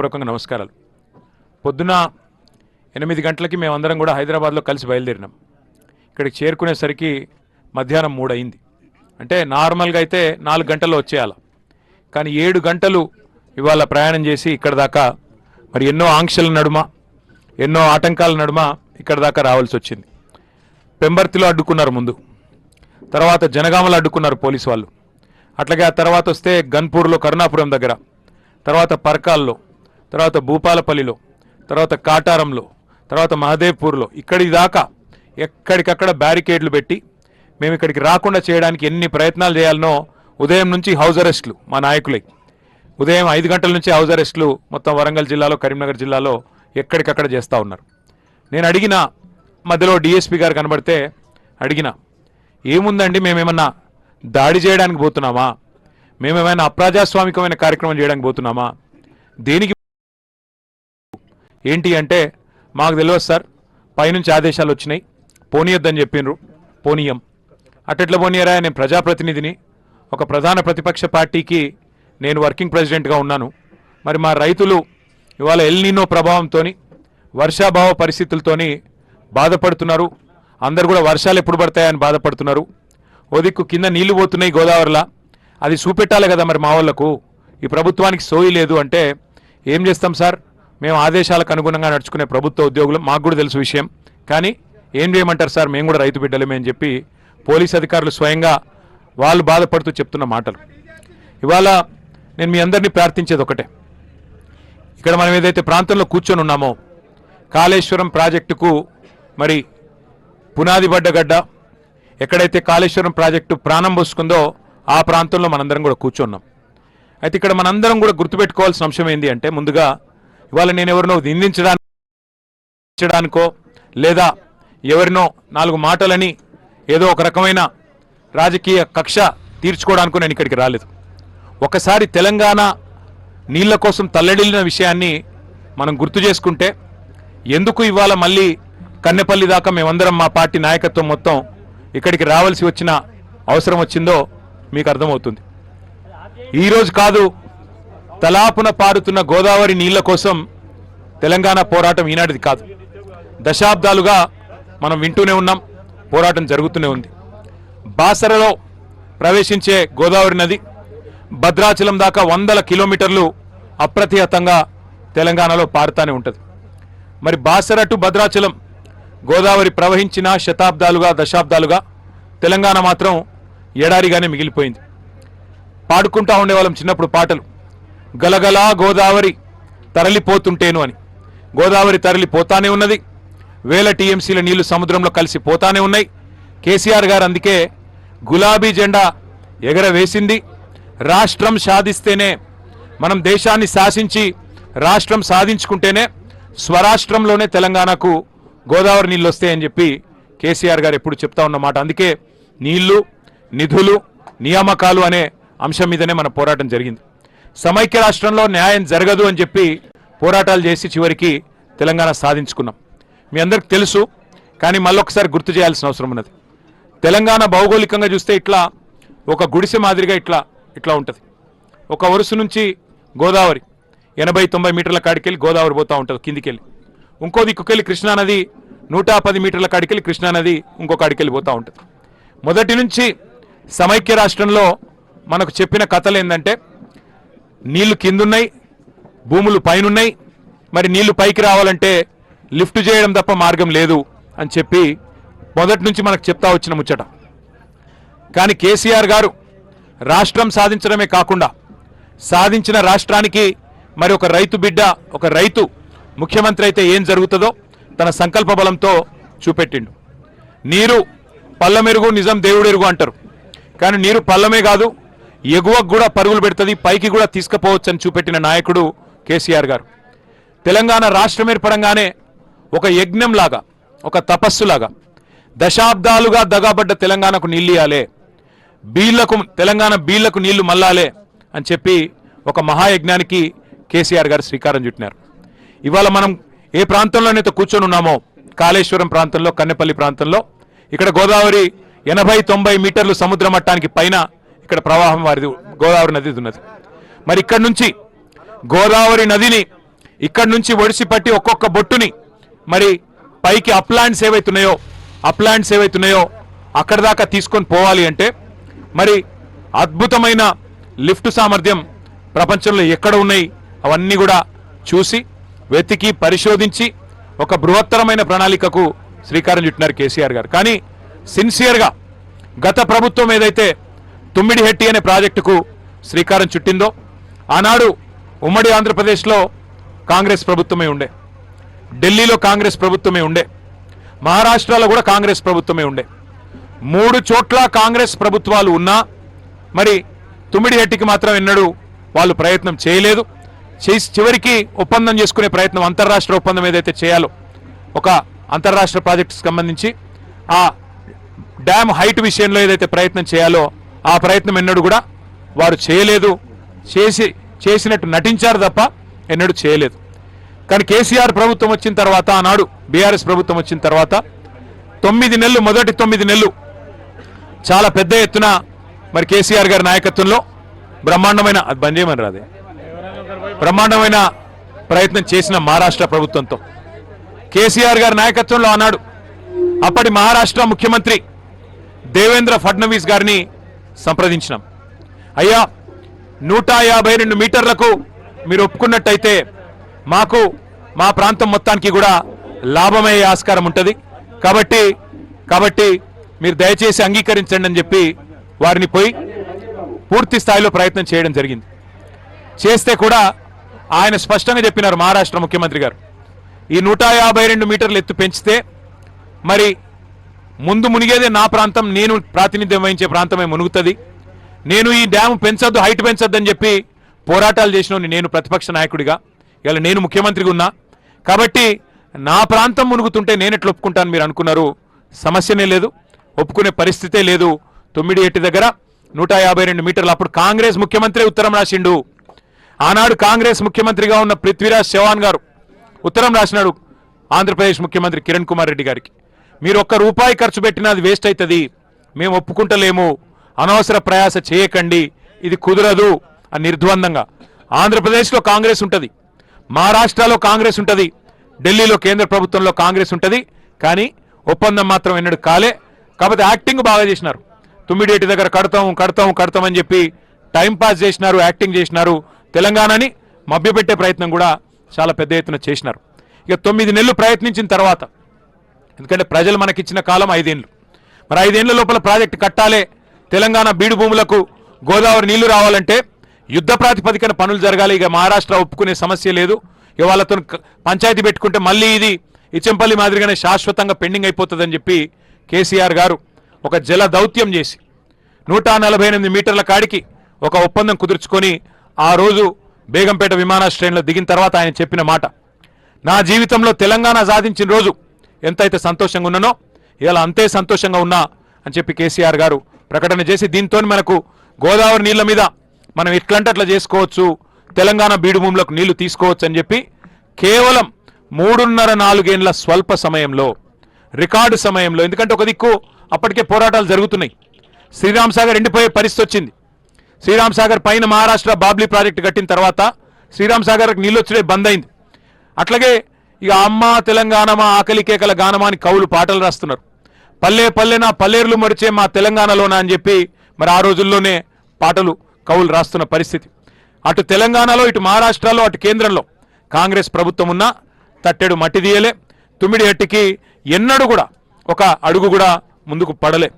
హృదయపూర్వకంగా నమస్కారాలు. పొద్దున 8 గంటలకి మేమందరం కూడా హైదరాబాద్లో కలిసి బయలుదేరినాం. ఇక్కడికి చేరుకునేసరికి మధ్యాహ్నం 3 అయింది. అంటే నార్మల్గా అయితే 4 గంటల్లో వచ్చేయాలి, కానీ 7 గంటలు ఇవాళ ప్రయాణం చేసి ఇక్కడ దాకా మరి ఎన్నో ఆంక్షల నడుమ ఎన్నో ఆటంకాల నడుమ ఇక్కడ దాకా రావాల్సి వచ్చింది. పెంబర్తిలో అడ్డుకున్నారు ముందు, తర్వాత జనగామలో అడ్డుకున్నారు పోలీసు వాళ్ళు, అట్లాగే ఆ తర్వాత వస్తే గన్పూర్లో కరుణాపురం దగ్గర, తర్వాత పర్కాల్లో, తర్వాత భూపాలపల్లిలో, తర్వాత కాటారంలో, తర్వాత మహదేవ్పూర్లో, ఇక్కడి దాకా ఎక్కడికక్కడ బ్యారికేడ్లు పెట్టి మేము ఇక్కడికి రాకుండా చేయడానికి ఎన్ని ప్రయత్నాలు చేయాలనో ఉదయం నుంచి హౌస్ అరెస్టులు మా నాయకులై ఉదయం 5 గంటల నుంచి హౌస్ అరెస్టులు మొత్తం వరంగల్ జిల్లాలో కరీంనగర్ జిల్లాలో ఎక్కడికక్కడ చేస్తూ ఉన్నారు. నేను అడిగిన మధ్యలో డిఎస్పీ గారు కనబడితే అడిగిన, ఏముందండి మేమేమన్నా దాడి చేయడానికి పోతున్నామా, మేమేమైనా అప్రజాస్వామికమైన కార్యక్రమం చేయడానికి పోతున్నామా, దేనికి ఏంటి అంటే మాకు తెలియదు సార్, పైనుంచి ఆదేశాలు వచ్చినాయి పోనీయొద్దని చెప్పిండ్రు, పోనీయం. అట్టెట్లా పోనీయరా, నేను ప్రజాప్రతినిధిని, ఒక ప్రధాన ప్రతిపక్ష పార్టీకి నేను వర్కింగ్ ప్రెసిడెంట్గా ఉన్నాను. మరి మా రైతులు ఇవాళ ఎల్నినో ప్రభావంతో వర్షాభావ పరిస్థితులతో బాధపడుతున్నారు. అందరు కూడా వర్షాలు ఎప్పుడు పడతాయని బాధపడుతున్నారు. ఓ దిక్కు కింద నీళ్లు పోతున్నాయి గోదావరిలో, అది చూపెట్టాలి కదా మరి మా వాళ్ళకు. ఈ ప్రభుత్వానికి సోయి లేదు అంటే ఏం చేస్తాం సార్, మేము ఆదేశాలకు అనుగుణంగా నడుచుకునే ప్రభుత్వ ఉద్యోగులు, మాకు కూడా తెలుసు విషయం, కానీ ఏం చేయమంటారు సార్, మేము కూడా రైతు బిడ్డలమే అని చెప్పి పోలీస్ అధికారులు స్వయంగా వాళ్ళు బాధపడుతూ చెప్తున్న మాటలు. ఇవాళ నేను మీ అందరినీ ప్రార్థించేది ఒకటే, ఇక్కడ మనం ఏదైతే ప్రాంతంలో కూర్చొని ఉన్నామో కాళేశ్వరం ప్రాజెక్టుకు మరి పునాది పడ్డ గడ్డ, ఎక్కడైతే కాళేశ్వరం ప్రాజెక్టు ప్రాణం పోసుకుందో ఆ ప్రాంతంలో మనందరం కూడా కూర్చున్నాం. అయితే ఇక్కడ మనందరం కూడా గుర్తుపెట్టుకోవాల్సిన అంశం ఏంటి అంటే, ముందుగా ఇవాళ నేను ఎవరినో నిందించడానికో లేదా ఎవరినో 4 మాటలని ఏదో ఒక రకమైన రాజకీయ కక్ష తీర్చుకోవడానికో నేను ఇక్కడికి రాలేదు. ఒకసారి తెలంగాణ నీళ్ల కోసం తల్లడిల్లిన విషయాన్ని మనం గుర్తు చేసుకుంటే ఎందుకు ఇవాళ మళ్ళీ కన్నెపల్లి దాకా మేమందరం మా పార్టీ నాయకత్వం మొత్తం ఇక్కడికి రావాల్సి వచ్చిన అవసరం వచ్చిందో మీకు అర్థమవుతుంది. ఈరోజు కాదు, తలాపున పారుతున్న గోదావరి నీళ్ల కోసం తెలంగాణ పోరాటం ఈనాటిది కాదు, దశాబ్దాలుగా మనం వింటూనే ఉన్నాం, పోరాటం జరుగుతూనే ఉంది. బాసరలో ప్రవేశించే గోదావరి నది భద్రాచలం దాకా 100 కిలోమీటర్లు అప్రతిహతంగా తెలంగాణలో పారుతూనే ఉంటుంది. మరి బాసర టు భద్రాచలం గోదావరి ప్రవహించిన శతాబ్దాలుగా దశాబ్దాలుగా తెలంగాణ మాత్రం ఎడారిగానే మిగిలిపోయింది. పాడుకుంటా ఉండేవాళ్ళం చిన్నప్పుడు పాటలు, గలగలా గోదావరి తరలిపోతుంటేను అని. గోదావరి తరలిపోతానే ఉన్నది, వేల టీఎంసీల నీళ్లు సముద్రంలో కలిసి పోతానే ఉన్నాయి. కేసీఆర్ గారు అందుకే గులాబీ జెండా ఎగరవేసింది. రాష్ట్రం సాధిస్తేనే, మనం దేశాన్ని శాసించి రాష్ట్రం సాధించుకుంటేనే స్వరాష్ట్రంలోనే తెలంగాణకు గోదావరి నీళ్ళు వస్తాయని చెప్పి కేసీఆర్ గారు ఎప్పుడు చెప్తా ఉన్నమాట. అందుకే నీళ్లు, నిధులు, నియామకాలు అనే అంశం మీదనే మన పోరాటం జరిగింది. సమైక్య రాష్ట్రంలో న్యాయం జరగదు అని చెప్పి పోరాటాలు చేసి చివరికి తెలంగాణ సాధించుకున్నాం. మీ అందరికి తెలుసు, కానీ మళ్ళొకసారి గుర్తు చేయాల్సిన అవసరం ఉన్నది. తెలంగాణ భౌగోళికంగా చూస్తే ఇట్లా ఒక గుడిసె మాదిరిగా ఇట్లా ఉంటుంది. ఒక వరుస నుంచి గోదావరి 80-90 మీటర్ల కాడికెళ్ళి గోదావరి పోతూ ఉంటుంది కిందికెళ్ళి. ఇంకో దిక్కుకెళ్ళి కృష్ణానది 110 మీటర్ల కాడికెళ్ళి కృష్ణానది ఇంకో కాడికెళ్ళి పోతూ ఉంటుంది. మొదటి నుంచి సమైక్య రాష్ట్రంలో మనకు చెప్పిన కథలు ఏంటంటే, నీళ్లు కిందున్నాయి, భూములు పైనున్నాయి, మరి నీళ్లు పైకి రావాలంటే లిఫ్ట్ చేయడం తప్ప మార్గం లేదు అని చెప్పి మొదటి నుంచి మనకు చెప్తా వచ్చిన ముచ్చట. కానీ కేసీఆర్ గారు రాష్ట్రం సాధించడమే కాకుండా సాధించిన రాష్ట్రానికి మరి ఒక రైతు బిడ్డ, ఒక రైతు ముఖ్యమంత్రి అయితే ఏం జరుగుతుందో తన సంకల్ప బలంతో చూపెట్టిండు. నీరు పల్లమెరుగు, నిజం దేవుడెరుగు అంటారు, కానీ నీరు పల్లమే కాదు, ఎగువకు కూడా పరుగులు పెడుతుంది, పైకి కూడా తీసుకుపోవచ్చు అని చూపెట్టిన నాయకుడు కేసీఆర్ గారు. తెలంగాణ రాష్ట్రం ఏర్పడంగానే ఒక యజ్ఞంలాగా, ఒక తపస్సులాగా దశాబ్దాలుగా దగాబడ్డ తెలంగాణకు నీళ్ళు ఇవ్వాలే, తెలంగాణ బీళ్లకు నీళ్లు మల్లాలే అని చెప్పి ఒక మహాయజ్ఞానికి కేసీఆర్ గారు శ్రీకారం చుట్టినారు. ఇవాళ మనం ఏ ప్రాంతంలోనైతే కూర్చొని ఉన్నామో, కాళేశ్వరం ప్రాంతంలో, కన్నెపల్లి ప్రాంతంలో, ఇక్కడ గోదావరి 80-90 మీటర్లు సముద్ర మట్టానికి పైన ఇక్కడ ప్రవాహం వారిది గోదావరి నది ఉన్నది. మరి ఇక్కడ నుంచి గోదావరి నదిని ఇక్కడి నుంచి ఒడిసిపట్టి ఒక్కొక్క బొట్టుని మరి పైకి అప్లాండ్స్ ఏవైతున్నాయో అక్కడ దాకా తీసుకొని పోవాలి అంటే మరి అద్భుతమైన లిఫ్ట్ సామర్థ్యం ప్రపంచంలో ఎక్కడ ఉన్నాయి అవన్నీ కూడా చూసి వెతికి పరిశోధించి ఒక బృహత్తరమైన ప్రణాళికకు శ్రీకారం చుట్టినారు కేసీఆర్ గారు. కానీ సిన్సియర్గా గత ప్రభుత్వం ఏదైతే తుమ్మిడిహెట్టి అనే ప్రాజెక్టుకు శ్రీకారం చుట్టిందో ఆనాడు ఉమ్మడి ఆంధ్రప్రదేశ్లో కాంగ్రెస్ ప్రభుత్వమే ఉండే, ఢిల్లీలో కాంగ్రెస్ ప్రభుత్వమే ఉండే, మహారాష్ట్రలో కూడా కాంగ్రెస్ ప్రభుత్వమే ఉండే. 3 చోట్ల కాంగ్రెస్ ప్రభుత్వాలు ఉన్నా మరి తుమ్మిడిహెట్టికి మాత్రం ఎన్నడూ వాళ్ళు ప్రయత్నం చేయలేదు. చివరికి ఒప్పందం చేసుకునే ప్రయత్నం, అంతర్రాష్ట్ర ఒప్పందం ఏదైతే చేయాలో ఒక అంతర్రాష్ట్ర ప్రాజెక్టుకు సంబంధించి ఆ డ్యామ్ హైట్ విషయంలో ఏదైతే ప్రయత్నం చేయాలో ఆ ప్రయత్నం ఎన్నడూ కూడా వారు చేయలేదు. చేసినట్టు నటించారు తప్ప ఎన్నడూ చేయలేదు. కానీ కేసీఆర్ ప్రభుత్వం వచ్చిన తర్వాత, ఆనాడు బీఆర్ఎస్ ప్రభుత్వం వచ్చిన తర్వాత 9 నెలలు, మొదటి 9 నెలలు చాలా పెద్ద ఎత్తున మరి కేసీఆర్ గారి నాయకత్వంలో బ్రహ్మాండమైన ప్రయత్నం చేసిన మహారాష్ట్ర ప్రభుత్వంతో కేసీఆర్ గారి నాయకత్వంలో ఆనాడు అప్పటి మహారాష్ట్ర ముఖ్యమంత్రి దేవేంద్ర ఫడ్నవీస్ గారిని సంప్రదించినాం. అయ్యా 152 మీటర్లకు మీరు ఒప్పుకున్నట్టయితే మాకు మా ప్రాంతం మొత్తానికి కూడా లాభమయ్యే ఆస్కారం ఉంటుంది, కాబట్టి మీరు దయచేసి అంగీకరించండి అని చెప్పి వారిని పోయి పూర్తి స్థాయిలో ప్రయత్నం చేయడం జరిగింది. చేస్తే కూడా ఆయన స్పష్టంగా చెప్పినారు మహారాష్ట్ర ముఖ్యమంత్రి గారు, ఈ 152 మీటర్లు ఎత్తు పెంచితే మరి ముందు మునిగేదే నా ప్రాంతం, నేను ప్రాతినిధ్యం వహించే ప్రాంతమే మునుగుతుంది. నేను ఈ డ్యామ్ పెంచొద్దు, హైట్ పెంచొద్దు అని చెప్పి పోరాటాలు చేసిన నేను ప్రతిపక్ష నాయకుడిగా, ఇలా నేను ముఖ్యమంత్రిగా ఉన్నా కాబట్టి నా ప్రాంతం మునుగుతుంటే నేను ఎట్లా ఒప్పుకుంటాను మీరు అనుకున్నారు. సమస్యనే లేదు, ఒప్పుకునే పరిస్థితే లేదు. తుమ్మిడిహెట్టి దగ్గర 152 మీటర్లు. అప్పుడు కాంగ్రెస్ ముఖ్యమంత్రి ఉత్తరం రాసిండు. ఆనాడు కాంగ్రెస్ ముఖ్యమంత్రిగా ఉన్న పృథ్వీరాజ్ చౌహాన్ గారు ఉత్తరం రాసినాడు ఆంధ్రప్రదేశ్ ముఖ్యమంత్రి కిరణ్ కుమార్ రెడ్డి గారికి, మీరు ₹1 ఖర్చు పెట్టినా అది వేస్ట్ అవుతుంది, మేము ఒప్పుకుంటలేము, అనవసర ప్రయాస చేయకండి, ఇది కుదరదు అని నిర్ద్వందంగా. ఆంధ్రప్రదేశ్లో కాంగ్రెస్ ఉంటుంది, మహారాష్ట్రలో కాంగ్రెస్ ఉంటుంది, ఢిల్లీలో కేంద్ర ప్రభుత్వంలో కాంగ్రెస్ ఉంటుంది, కానీ ఒప్పందం మాత్రం ఎన్నడూ కాలే. కాబట్టి యాక్టింగ్ బాగా చేసినారు. తుమ్మిడిహెట్టి దగ్గర కడతాం అని చెప్పి టైంపాస్ చేసినారు, యాక్టింగ్ చేసినారు. తెలంగాణని మభ్యపెట్టే ప్రయత్నం కూడా చాలా పెద్ద ఎత్తున చేసినారు. ఇక 9 నెలలు ప్రయత్నించిన తర్వాత, ఎందుకంటే ప్రజలు మనకిచ్చిన కాలం 5 ఏళ్ళు, మరి 5 ఏళ్ల లోపల ప్రాజెక్టు కట్టాలే, తెలంగాణ బీడు భూములకు గోదావరి నీళ్లు రావాలంటే యుద్ధ ప్రాతిపదికన పనులు జరగాలి. ఇక మహారాష్ట్ర ఒప్పుకునే సమస్య లేదు. ఇక వాళ్ళతో పంచాయతీ పెట్టుకుంటే మళ్ళీ ఇది ఇచ్చంపల్లి మాదిరిగానే శాశ్వతంగా పెండింగ్ అయిపోతుందని చెప్పి కేసీఆర్ గారు ఒక జల దౌత్యం చేసి 148 మీటర్ల కాడికి ఒక ఒప్పందం కుదుర్చుకొని ఆ రోజు బేగంపేట విమానాశ్రయంలో దిగిన తర్వాత ఆయన చెప్పిన మాట, నా జీవితంలో తెలంగాణ సాధించిన రోజు ఎంతైతే సంతోషంగా ఉన్నానో ఇలా అంతే సంతోషంగా ఉన్నా అని చెప్పి కేసీఆర్ గారు ప్రకటన చేసి, దీంతో మనకు గోదావరి నీళ్ల మీద మనం ఎట్లంటే అట్లా చేసుకోవచ్చు, తెలంగాణ బీడు భూములకు నీళ్లు తీసుకోవచ్చు అని చెప్పి కేవలం 3.5-4 ఏళ్ల స్వల్ప సమయంలో, రికార్డు సమయంలో, ఎందుకంటే ఒక దిక్కు అప్పటికే పోరాటాలు జరుగుతున్నాయి, శ్రీరామ్ సాగర్ ఎండిపోయే పరిస్థితి వచ్చింది. శ్రీరామ్ సాగర్ పైన మహారాష్ట్ర బాబ్లీ ప్రాజెక్టు కట్టిన తర్వాత శ్రీరామ్ సాగర్కి నీళ్ళు వచ్చే బంద్ అయింది. అట్లాగే ఇక అమ్మ తెలంగాణ మా ఆకలి కేకల గానమా అని కవులు పాటలు రాస్తున్నారు. పల్లె పల్లెనా పల్లేర్లు మరిచే మా తెలంగాణలోనా అని చెప్పి మరి ఆ రోజుల్లోనే పాటలు కవులు రాస్తున్న పరిస్థితి. అటు తెలంగాణలో, ఇటు మహారాష్ట్రలో, అటు కేంద్రంలో కాంగ్రెస్ ప్రభుత్వం ఉన్నా తట్టెడు మట్టి తీయలే. తుమ్మిడిహెట్టికి ఎన్నడూ కూడా ఒక అడుగు కూడా ముందుకు పడలే.